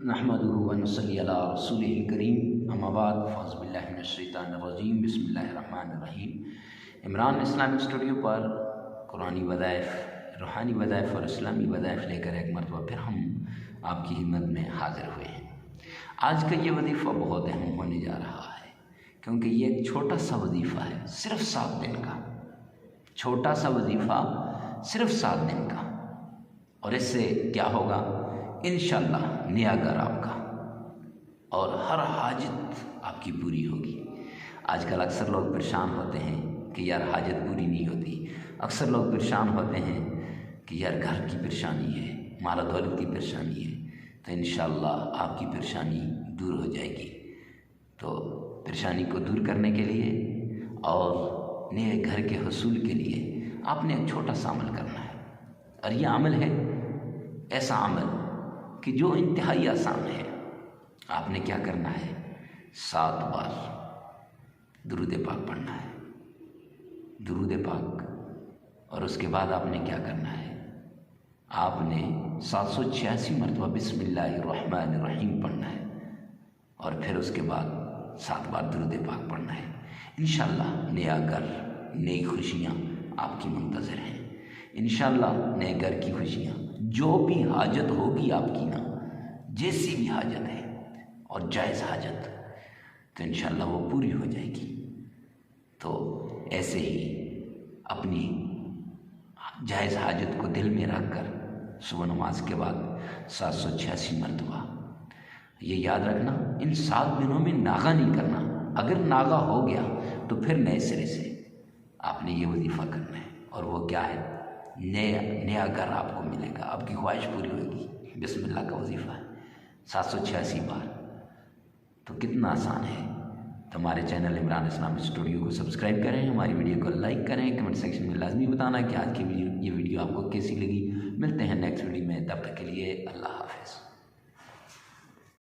नहमदुहु व नसल्ली अला रसूलिहिल करीम अम्मा बाद फ़ौज़ु बिल्लाहि मिनश शैतानिर रजीम बिस्मिल्लाहिर रहमानिर रहीम। इमरान इस्लामिक स्टूडियो पर कुरानी वज़ाइफ़, रूहानी वज़ाइफ़ और इस्लामी वज़ाइफ़ लेकर एक मरतबा फिर हम आपकी हिम्मत में हाज़िर हुए हैं। आज का ये वजीफ़ा बहुत अहम होने जा रहा है, क्योंकि ये एक छोटा सा वजीफ़ा है, सिर्फ 7 दिन का, छोटा सा वजीफ़ा सिर्फ 7 दिन का। और इससे क्या होगा, इंशाअल्लाह नया घर आपका और हर हाजत आपकी पूरी होगी। आजकल अक्सर लोग परेशान होते हैं कि यार हाजत पूरी नहीं होती। अक्सर लोग परेशान होते हैं कि यार घर की परेशानी है, माल दौलत की परेशानी है। तो इंशाअल्लाह आपकी परेशानी दूर हो जाएगी। तो परेशानी को दूर करने के लिए और नए घर के हसूल के लिए आपने एक छोटा सा अमल करना है। और यह अमल है ऐसा अमल कि जो इंतहाई आसान है। आपने क्या करना है, 7 बार दुरूद पाक पढ़ना है, दुरूद पाक। और उसके बाद आपने क्या करना है, आपने 786 मरतबा बिस्मिल्लाहिर्रहमानिर्रहीम पढ़ना है। और फिर उसके बाद 7 बार दुरूद पाक पढ़ना है। इंशाअल्लाह नया घर, नई खुशियाँ आपकी मुंतज़िर हैं। इंशाअल्लाह नए घर की खुशियाँ, जो भी हाजत होगी आपकी ना, जैसी भी हाजत है और जायज़ हाजत, तो इंशाअल्लाह वो पूरी हो जाएगी। तो ऐसे ही अपनी जायज़ हाजत को दिल में रख कर सुबह नमाज के बाद 786 मरतबा, ये याद रखना, इन 7 दिनों में नागा नहीं करना। अगर नागा हो गया तो फिर नए सिरे से आपने ये वजीफ़ा करना है। और वो क्या है, नया घर आपको मिलेगा, आपकी ख्वाहिश पूरी होगी। बिस्मिल्लाह का वजीफ़ा है 786 बार। तो कितना आसान है। तो हमारे चैनल इमरान इस्लामिक स्टूडियो को सब्सक्राइब करें, हमारी वीडियो को लाइक करें, कमेंट सेक्शन में लाजमी बताना कि आज की ये वीडियो आपको कैसी लगी। मिलते हैं नेक्स्ट वीडियो में, तब तक के लिए अल्लाह हाफ़िज़।